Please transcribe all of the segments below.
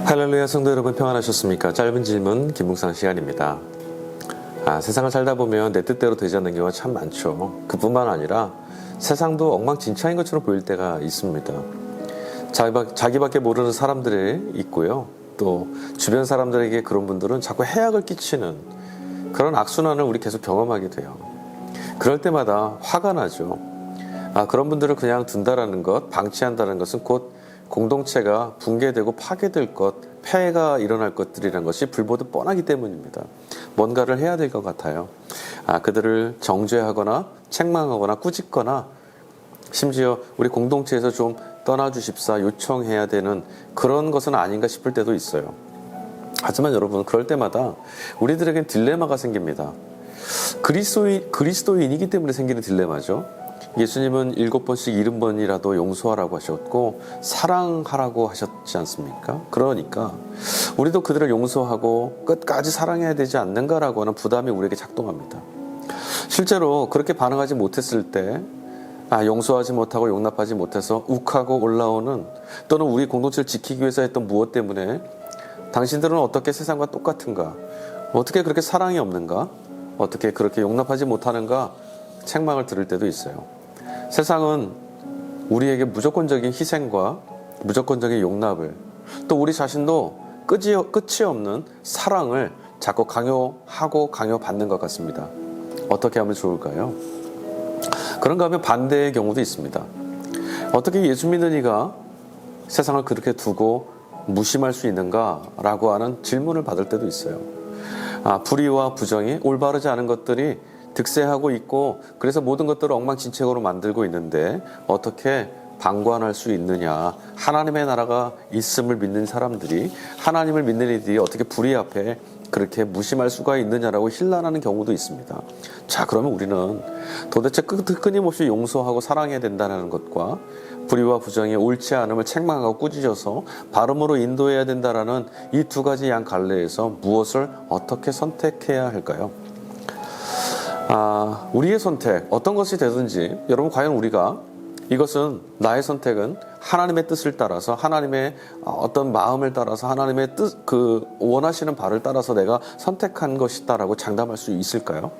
할렐루야 성도 여러분 평안하셨습니까? 짧은 질문 김묵상 시간입니다. 세상을 살다 보면 내 뜻대로 되지 않는 경우가 참 많죠. 그뿐만 아니라 세상도 엉망진창인 것처럼 보일 때가 있습니다. 자기밖에 모르는 사람들이 있고요. 또 주변 사람들에게 그런 분들은 자꾸 해악을 끼치는 그런 악순환을 우리 계속 경험하게 돼요. 그럴 때마다 화가 나죠. 그런 분들을 그냥 둔다라는 것, 방치한다는 것은 곧 공동체가 붕괴되고 파괴될 것, 폐해가 일어날 것들이라는 것이 불보듯 뻔하기 때문입니다. 뭔가를 해야 될 것 같아요. 그들을 정죄하거나 책망하거나 꾸짖거나 심지어 우리 공동체에서 좀 떠나주십사 요청해야 되는 그런 것은 아닌가 싶을 때도 있어요. 하지만 여러분, 그럴 때마다 우리들에겐 딜레마가 생깁니다. 그리스도인이기 때문에 생기는 딜레마죠. 예수님은 7번씩 70번이라도 용서하라고 하셨고 사랑하라고 하셨지 않습니까? 그러니까 우리도 그들을 용서하고 끝까지 사랑해야 되지 않는가라고 하는 부담이 우리에게 작동합니다. 실제로 그렇게 반응하지 못했을 때 용서하지 못하고 용납하지 못해서 욱하고 올라오는, 또는 우리 공동체를 지키기 위해서 했던 무엇 때문에 당신들은 어떻게 세상과 똑같은가? 어떻게 그렇게 사랑이 없는가? 어떻게 그렇게 용납하지 못하는가? 책망을 들을 때도 있어요. 세상은 우리에게 무조건적인 희생과 무조건적인 용납을, 또 우리 자신도 끝이 없는 사랑을 자꾸 강요하고 강요받는 것 같습니다. 어떻게 하면 좋을까요? 그런가 하면 반대의 경우도 있습니다. 어떻게 예수 믿는 이가 세상을 그렇게 두고 무심할 수 있는가라고 하는 질문을 받을 때도 있어요. 불의와 부정이, 올바르지 않은 것들이 득세하고 있고, 그래서 모든 것들을 엉망진창으로 만들고 있는데 어떻게 방관할 수 있느냐. 하나님의 나라가 있음을 믿는 사람들이, 하나님을 믿는 이들이 어떻게 불의 앞에 그렇게 무심할 수가 있느냐라고 힐난하는 경우도 있습니다. 자, 그러면 우리는 도대체 끊임없이 용서하고 사랑해야 된다는 것과 불의와 부정이 옳지 않음을 책망하고 꾸짖어서 바름으로 인도해야 된다는 이 두 가지 양 갈래에서 무엇을 어떻게 선택해야 할까요? 우리의 선택, 어떤 것이 되든지, 여러분, 과연 우리가 이것은, 나의 선택은 하나님의 뜻을 따라서, 하나님의 어떤 마음을 따라서, 하나님의 뜻, 원하시는 바를 따라서 내가 선택한 것이다라고 장담할 수 있을까요?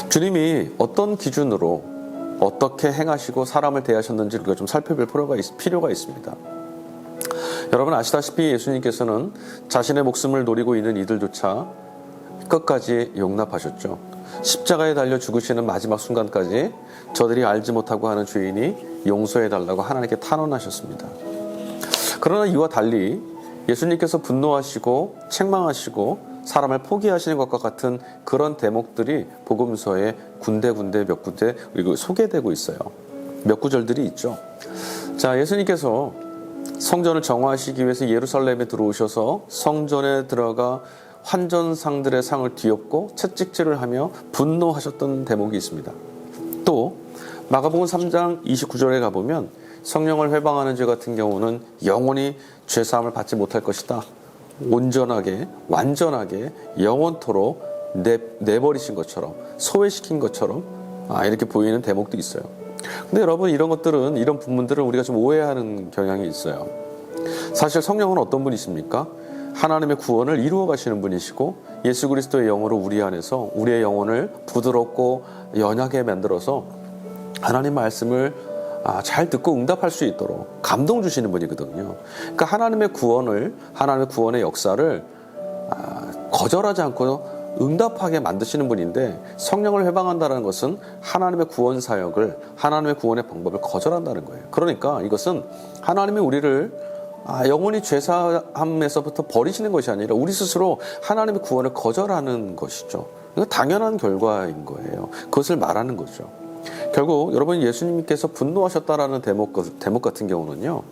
주님이 어떤 기준으로 어떻게 행하시고 사람을 대하셨는지 우리가 좀 살펴볼 필요가 있습니다. 여러분 아시다시피 예수님께서는 자신의 목숨을 노리고 있는 이들조차 끝까지 용납하셨죠. 십자가에 달려 죽으시는 마지막 순간까지 저들이 알지 못하고 하는 죄인이 용서해달라고 하나님께 탄원하셨습니다. 그러나 이와 달리 예수님께서 분노하시고 책망하시고 사람을 포기하시는 것과 같은 그런 대목들이 복음서에 군데 몇 군데 소개되고 있어요. 몇 구절들이 있죠. 자, 예수님께서 성전을 정화하시기 위해서 예루살렘에 들어오셔서 성전에 들어가 환전상들의 상을 뒤엎고 채찍질을 하며 분노하셨던 대목이 있습니다. 또 마가복음 3장 29절에 가보면 성령을 회방하는 죄 같은 경우는 영원히 죄사함을 받지 못할 것이다. 온전하게 완전하게 영원토록 내버리신 것처럼, 소외시킨 것처럼 이렇게 보이는 대목도 있어요. 근데 여러분, 이런 것들은, 이런 부분들은 우리가 좀 오해하는 경향이 있어요. 사실 성령은 어떤 분이십니까? 하나님의 구원을 이루어 가시는 분이시고, 예수 그리스도의 영으로 우리 안에서 우리의 영혼을 부드럽고 연하게 만들어서 하나님 말씀을 잘 듣고 응답할 수 있도록 감동 주시는 분이거든요. 그러니까 하나님의 구원의 역사를 거절하지 않고 응답하게 만드시는 분인데, 성령을 회방한다는 것은 하나님의 구원 사역을, 하나님의 구원의 방법을 거절한다는 거예요. 그러니까 이것은 하나님이 우리를 영원히 죄사함에서부터 버리시는 것이 아니라 우리 스스로 하나님의 구원을 거절하는 것이죠. 이거 당연한 결과인 거예요. 그것을 말하는 거죠. 결국 여러분, 예수님께서 분노하셨다라는 대목 같은 경우는요,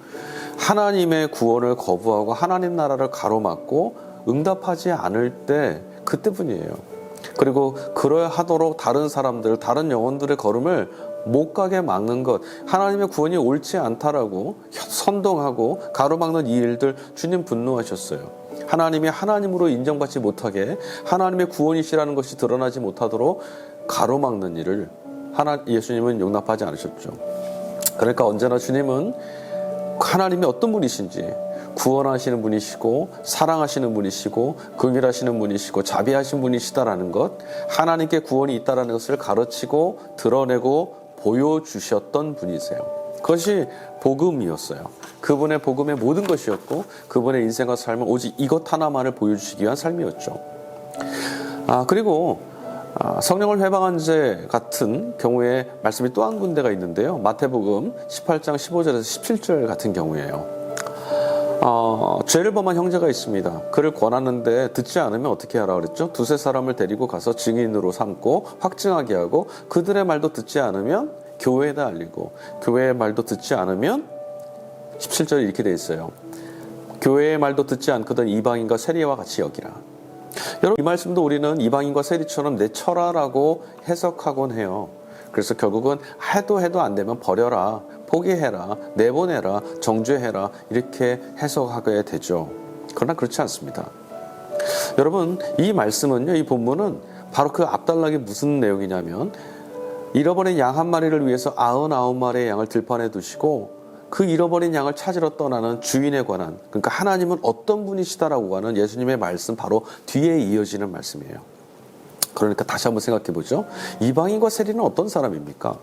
하나님의 구원을 거부하고 하나님 나라를 가로막고 응답하지 않을 때, 그때뿐이에요. 그리고 그러야 하도록 다른 사람들, 다른 영혼들의 걸음을 못 가게 막는 것, 하나님의 구원이 옳지 않다라고 선동하고 가로막는 이 일들, 주님 분노하셨어요. 하나님이 하나님으로 인정받지 못하게, 하나님의 구원이시라는 것이 드러나지 못하도록 가로막는 일을 예수님은 용납하지 않으셨죠. 그러니까 언제나 주님은 하나님이 어떤 분이신지, 구원하시는 분이시고 사랑하시는 분이시고 긍휼하시는 분이시고 자비하신 분이시다라는 것, 하나님께 구원이 있다라는 것을 가르치고 드러내고 보여주셨던 분이세요. 그것이 복음이었어요. 그분의 복음의 모든 것이었고 그분의 인생과 삶은 오직 이것 하나만을 보여주시기 위한 삶이었죠. 그리고 성령을 회방한 자 같은 경우에 말씀이 또 한 군데가 있는데요. 마태복음 18장 15절에서 17절 같은 경우에요. 죄를 범한 형제가 있습니다. 그를 권하는데 듣지 않으면 어떻게 하라 그랬죠? 두세 사람을 데리고 가서 증인으로 삼고 확증하게 하고, 그들의 말도 듣지 않으면 교회에다 알리고, 교회의 말도 듣지 않으면 17절에 이렇게 돼 있어요. 교회의 말도 듣지 않거든 이방인과 세리와 같이 여기라. 여러분, 이 말씀도 우리는 이방인과 세리처럼 내쳐라라고 해석하곤 해요. 그래서 결국은 해도 안 되면 버려라, 포기해라, 내보내라, 정죄해라, 이렇게 해석하게 되죠. 그러나 그렇지 않습니다. 여러분, 이 말씀은요, 이 본문은 바로 그 앞단락이 무슨 내용이냐면, 잃어버린 양 한 마리를 위해서 99마리의 양을 들판에 두시고 그 잃어버린 양을 찾으러 떠나는 주인에 관한, 그러니까 하나님은 어떤 분이시다라고 하는 예수님의 말씀 바로 뒤에 이어지는 말씀이에요. 그러니까 다시 한번 생각해 보죠. 이방인과 세리는 어떤 사람입니까?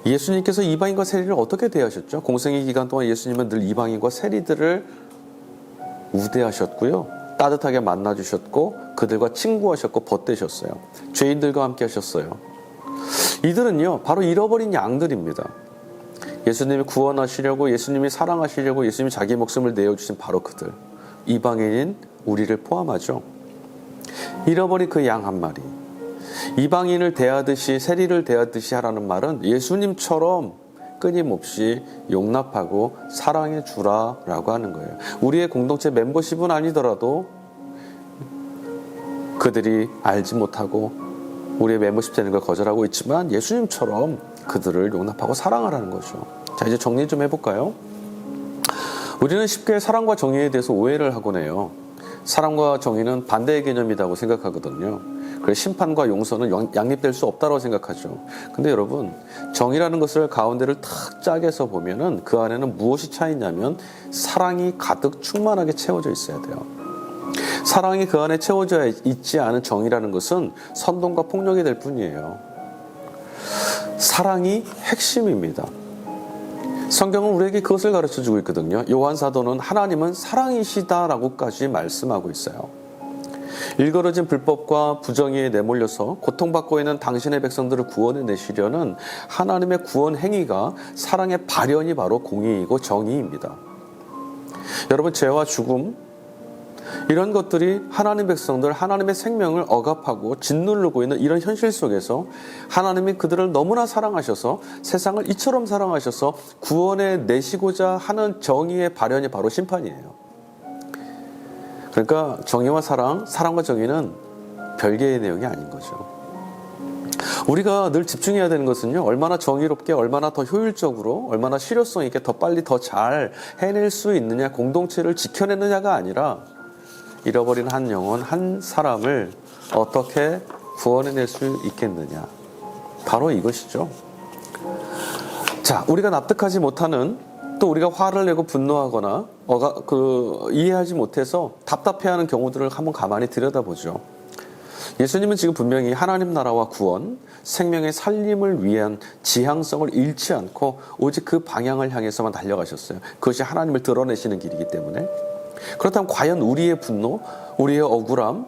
예수님께서 이방인과 세리를 어떻게 대하셨죠? 공생의 기간 동안 예수님은 늘 이방인과 세리들을 우대하셨고요, 따뜻하게 만나주셨고 그들과 친구하셨고 벗되셨어요. 죄인들과 함께 하셨어요. 이들은요, 바로 잃어버린 양들입니다. 예수님이 구원하시려고, 예수님이 사랑하시려고 예수님이 자기 목숨을 내어주신 바로 그들, 이방인인 우리를 포함하죠. 잃어버린 그 양 한 마리, 이방인을 대하듯이 세리를 대하듯이 하라는 말은 예수님처럼 끊임없이 용납하고 사랑해 주라라고 하는 거예요. 우리의 공동체 멤버십은 아니더라도 그들이 알지 못하고 우리의 멤버십 되는 걸 거절하고 있지만 예수님처럼 그들을 용납하고 사랑하라는 거죠. 자, 이제 정리 좀 해볼까요? 우리는 쉽게 사랑과 정의에 대해서 오해를 하곤 해요. 사랑과 정의는 반대의 개념이라고 생각하거든요. 그래서 심판과 용서는 양립될 수 없다고 생각하죠. 근데 여러분, 정의라는 것을 가운데를 탁 짜게서 보면은 그 안에는 무엇이 차 있냐면 사랑이 가득 충만하게 채워져 있어야 돼요. 사랑이 그 안에 채워져 있지 않은 정의라는 것은 선동과 폭력이 될 뿐이에요. 사랑이 핵심입니다. 성경은 우리에게 그것을 가르쳐주고 있거든요. 요한 사도는 하나님은 사랑이시다라고까지 말씀하고 있어요. 일그러진 불법과 부정의에 내몰려서 고통받고 있는 당신의 백성들을 구원해내시려는 하나님의 구원 행위가, 사랑의 발현이 바로 공의이고 정의입니다. 여러분, 죄와 죽음, 이런 것들이 하나님 백성들, 하나님의 생명을 억압하고 짓누르고 있는 이런 현실 속에서 하나님이 그들을 너무나 사랑하셔서 세상을 이처럼 사랑하셔서 구원해 내시고자 하는 정의의 발현이 바로 심판이에요. 그러니까 정의와 사랑과 정의는 별개의 내용이 아닌 거죠. 우리가 늘 집중해야 되는 것은요, 얼마나 정의롭게, 얼마나 더 효율적으로, 얼마나 실효성 있게 더 빨리 더 잘 해낼 수 있느냐, 공동체를 지켜내느냐가 아니라 잃어버린 한 영혼, 한 사람을 어떻게 구원해낼 수 있겠느냐, 바로 이것이죠. 자, 우리가 납득하지 못하는, 또 우리가 화를 내고 분노하거나 이해하지 못해서 답답해하는 경우들을 한번 가만히 들여다보죠. 예수님은 지금 분명히 하나님 나라와 구원, 생명의 살림을 위한 지향성을 잃지 않고 오직 그 방향을 향해서만 달려가셨어요. 그것이 하나님을 드러내시는 길이기 때문에. 그렇다면 과연 우리의 분노, 우리의 억울함,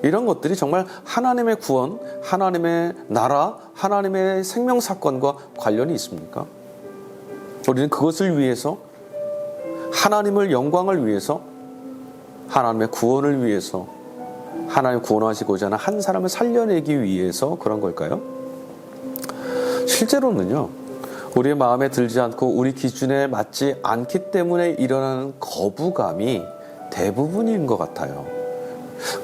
이런 것들이 정말 하나님의 구원, 하나님의 나라, 하나님의 생명 사건과 관련이 있습니까? 우리는 그것을 위해서, 하나님을 영광을 위해서, 하나님의 구원을 위해서, 하나님 구원하시고자 하는 한 사람을 살려내기 위해서 그런 걸까요? 실제로는요, 우리의 마음에 들지 않고 우리 기준에 맞지 않기 때문에 일어나는 거부감이 대부분인 것 같아요.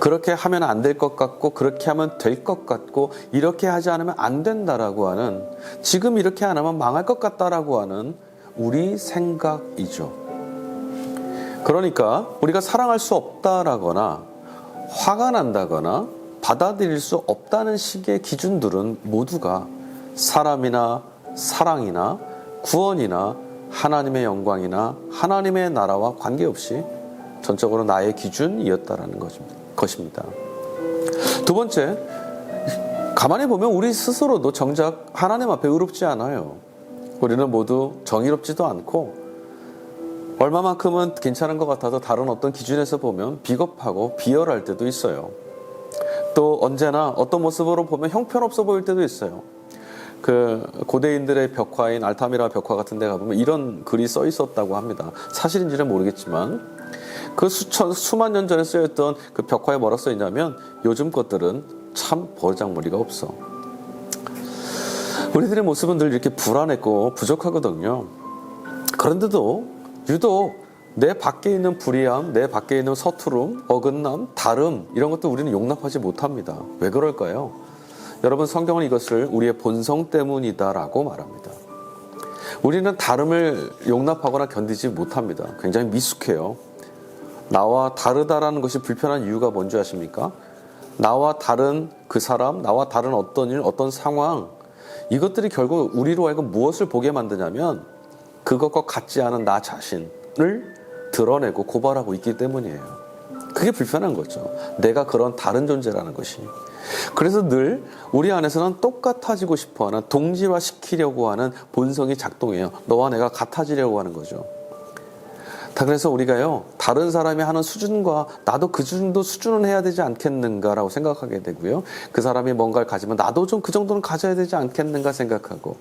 그렇게 하면 안 될 것 같고, 그렇게 하면 될 것 같고, 이렇게 하지 않으면 안 된다라고 하는, 지금 이렇게 안 하면 망할 것 같다라고 하는 우리 생각이죠. 그러니까 우리가 사랑할 수 없다라거나 화가 난다거나 받아들일 수 없다는 식의 기준들은 모두가 사람이나 사랑이나 구원이나 하나님의 영광이나 하나님의 나라와 관계없이 전적으로 나의 기준이었다라는 것입니다. 두 번째, 가만히 보면 우리 스스로도 정작 하나님 앞에 의롭지 않아요. 우리는 모두 정의롭지도 않고 얼마만큼은 괜찮은 것 같아도 다른 어떤 기준에서 보면 비겁하고 비열할 때도 있어요. 또 언제나 어떤 모습으로 보면 형편없어 보일 때도 있어요. 그 고대인들의 벽화인 알타미라 벽화 같은 데 가보면 이런 글이 써 있었다고 합니다. 사실인지는 모르겠지만 그 수만 년 전에 쓰였던 그 벽화에 뭐라 써 있냐면 요즘 것들은 참 버장머리가 없어. 우리들의 모습은 늘 이렇게 불안했고 부족하거든요. 그런데도 유독 내 밖에 있는 불의함, 내 밖에 있는 서투름, 어긋남, 다름 이런 것도 우리는 용납하지 못합니다. 왜 그럴까요? 여러분, 성경은 이것을 우리의 본성 때문이다라고 말합니다. 우리는 다름을 용납하거나 견디지 못합니다. 굉장히 미숙해요. 나와 다르다라는 것이 불편한 이유가 뭔지 아십니까? 나와 다른 그 사람, 나와 다른 어떤 일, 어떤 상황, 이것들이 결국 우리로 하여금 무엇을 보게 만드냐면 그것과 같지 않은 나 자신을 드러내고 고발하고 있기 때문이에요. 그게 불편한 거죠. 내가 그런 다른 존재라는 것이. 그래서 늘 우리 안에서는 똑같아지고 싶어하는, 동질화시키려고 하는 본성이 작동해요. 너와 내가 같아지려고 하는 거죠. 그래서 우리가요, 다른 사람이 하는 수준과 나도 그 정도 수준은 해야 되지 않겠는가라고 생각하게 되고요. 그 사람이 뭔가를 가지면 나도 좀 그 정도는 가져야 되지 않겠는가 생각하고,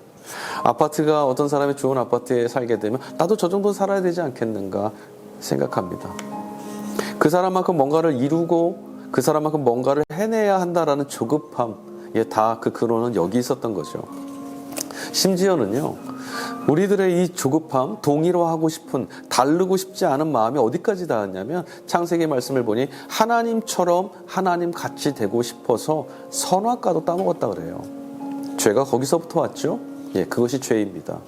아파트가 어떤 사람이 좋은 아파트에 살게 되면 나도 저 정도 살아야 되지 않겠는가 생각합니다. 그 사람만큼 뭔가를 이루고 그 사람만큼 뭔가를 해내야 한다라는 조급함, 다 그 근원은 여기 있었던 거죠. 심지어는요, 우리들의 이 조급함, 동일화하고 싶은, 다르고 싶지 않은 마음이 어디까지 닿았냐면 창세기 말씀을 보니 하나님처럼 하나님 같이 되고 싶어서 선악과도 따먹었다 그래요. 죄가 거기서부터 왔죠? 그것이 죄입니다.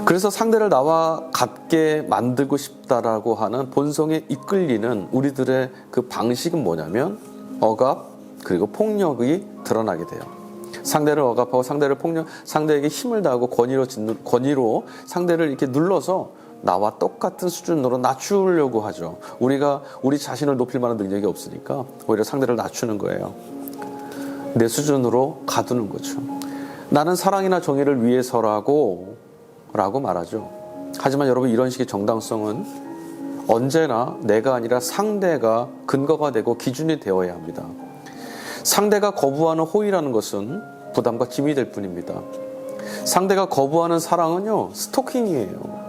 그래서 상대를 나와 같게 만들고 싶다라고 하는 본성에 이끌리는 우리들의 그 방식은 뭐냐면 억압 그리고 폭력이 드러나게 돼요. 상대를 억압하고 상대에게 힘을 다하고 권위로 상대를 이렇게 눌러서 나와 똑같은 수준으로 낮추려고 하죠. 우리가 우리 자신을 높일 만한 능력이 없으니까 오히려 상대를 낮추는 거예요. 내 수준으로 가두는 거죠. 나는 사랑이나 정의를 위해서라고 말하죠. 하지만 여러분, 이런 식의 정당성은 언제나 내가 아니라 상대가 근거가 되고 기준이 되어야 합니다. 상대가 거부하는 호의라는 것은 부담과 짐이 될 뿐입니다. 상대가 거부하는 사랑은요, 스토킹이에요.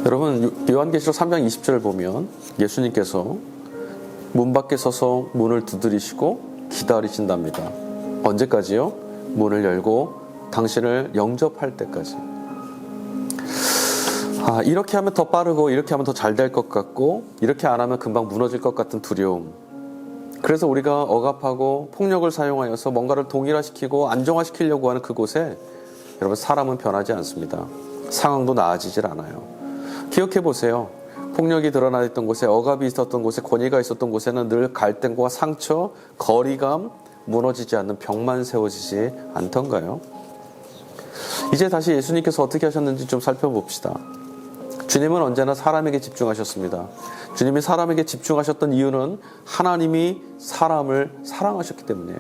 여러분, 요한계시록 3장 20절을 보면 예수님께서 문 밖에 서서 문을 두드리시고 기다리신답니다. 언제까지요? 문을 열고 당신을 영접할 때까지. 이렇게 하면 더 빠르고 이렇게 하면 더 잘 될 것 같고 이렇게 안 하면 금방 무너질 것 같은 두려움. 그래서 우리가 억압하고 폭력을 사용하여서 뭔가를 동일화시키고 안정화시키려고 하는 그곳에 여러분, 사람은 변하지 않습니다. 상황도 나아지질 않아요. 기억해 보세요. 폭력이 드러나 있던 곳에, 억압이 있었던 곳에, 권위가 있었던 곳에는 늘 갈등과 상처, 거리감, 무너지지 않는 벽만 세워지지 않던가요? 이제 다시 예수님께서 어떻게 하셨는지 좀 살펴봅시다. 주님은 언제나 사람에게 집중하셨습니다. 주님이 사람에게 집중하셨던 이유는 하나님이 사람을 사랑하셨기 때문이에요.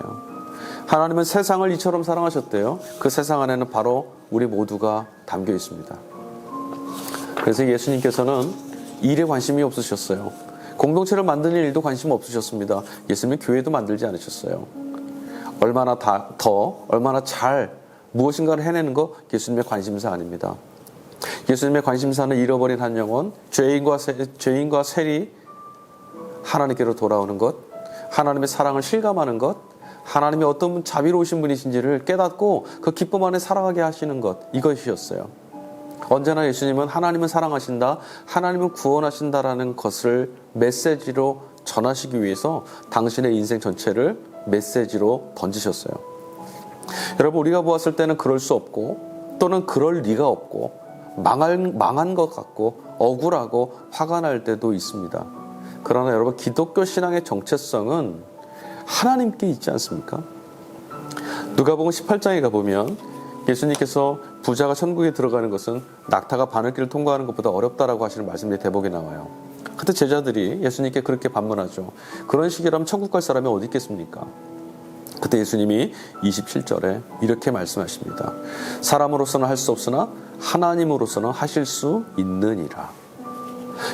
하나님은 세상을 이처럼 사랑하셨대요. 그 세상 안에는 바로 우리 모두가 담겨 있습니다. 그래서 예수님께서는 일에 관심이 없으셨어요. 공동체를 만드는 일도 관심 없으셨습니다. 예수님은 교회도 만들지 않으셨어요. 얼마나 얼마나 잘 무엇인가를 해내는 거 예수님의 관심사 아닙니다. 예수님의 관심사는 잃어버린 한 영혼, 죄인과 세리 하나님께로 돌아오는 것, 하나님의 사랑을 실감하는 것, 하나님이 어떤 자비로우신 분이신지를 깨닫고 그 기쁨 안에 살아가게 하시는 것, 이것이었어요. 언제나 예수님은 하나님은 사랑하신다, 하나님은 구원하신다라는 것을 메시지로 전하시기 위해서 당신의 인생 전체를 메시지로 던지셨어요. 여러분, 우리가 보았을 때는 그럴 수 없고 또는 그럴 리가 없고 망한 것 같고 억울하고 화가 날 때도 있습니다. 그러나 여러분, 기독교 신앙의 정체성은 하나님께 있지 않습니까? 누가복음 18장에 가보면 예수님께서 부자가 천국에 들어가는 것은 낙타가 바늘길을 통과하는 것보다 어렵다라고 하시는 말씀이 대복에 나와요. 그때 제자들이 예수님께 그렇게 반문하죠. 그런 식이라면 천국 갈 사람이 어디 있겠습니까? 그때 예수님이 27절에 이렇게 말씀하십니다. 사람으로서는 할 수 없으나 하나님으로서는 하실 수 있느니라.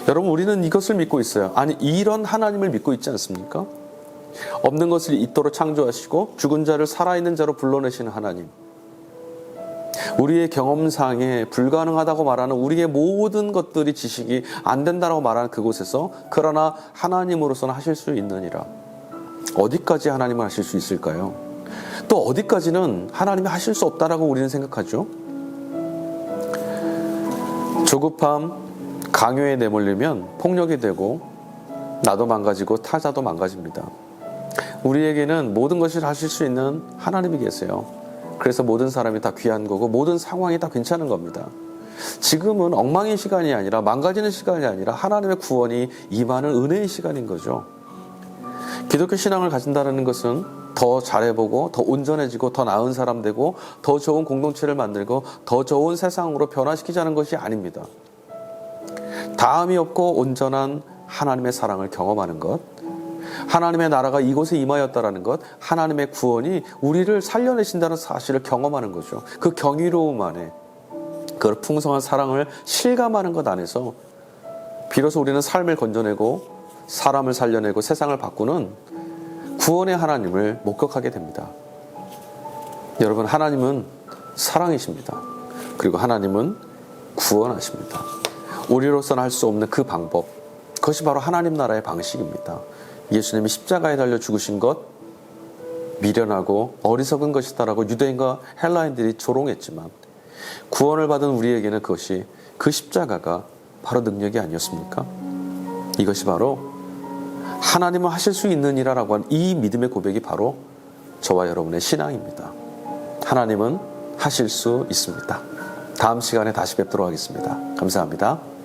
여러분, 우리는 이것을 믿고 있어요. 아니, 이런 하나님을 믿고 있지 않습니까? 없는 것을 있도록 창조하시고 죽은 자를 살아있는 자로 불러내시는 하나님. 우리의 경험상에 불가능하다고 말하는 우리의 모든 것들이 지식이 안 된다고 말하는 그곳에서 그러나 하나님으로서는 하실 수 있느니라. 어디까지 하나님은 하실 수 있을까요? 또 어디까지는 하나님이 하실 수 없다라고 우리는 생각하죠? 조급함, 강요에 내몰리면 폭력이 되고 나도 망가지고 타자도 망가집니다. 우리에게는 모든 것을 하실 수 있는 하나님이 계세요. 그래서 모든 사람이 다 귀한 거고 모든 상황이 다 괜찮은 겁니다. 지금은 엉망인 시간이 아니라 망가지는 시간이 아니라 하나님의 구원이 임하는 은혜의 시간인 거죠. 기독교 신앙을 가진다는 것은 더 잘해보고 더 온전해지고 더 나은 사람 되고 더 좋은 공동체를 만들고 더 좋은 세상으로 변화시키자는 것이 아닙니다. 다함이 없고 온전한 하나님의 사랑을 경험하는 것, 하나님의 나라가 이곳에 임하였다라는 것, 하나님의 구원이 우리를 살려내신다는 사실을 경험하는 거죠. 그 경이로움 안에 그 풍성한 사랑을 실감하는 것 안에서 비로소 우리는 삶을 건져내고 사람을 살려내고 세상을 바꾸는 구원의 하나님을 목격하게 됩니다. 여러분, 하나님은 사랑이십니다. 그리고 하나님은 구원하십니다. 우리로서는 할 수 없는 그 방법, 그것이 바로 하나님 나라의 방식입니다. 예수님이 십자가에 달려 죽으신 것, 미련하고 어리석은 것이다라고 유대인과 헬라인들이 조롱했지만 구원을 받은 우리에게는 그것이 그 십자가가 바로 능력이 아니었습니까? 이것이 바로 하나님은 하실 수 있느니라라고 하는 이 믿음의 고백이 바로 저와 여러분의 신앙입니다. 하나님은 하실 수 있습니다. 다음 시간에 다시 뵙도록 하겠습니다. 감사합니다.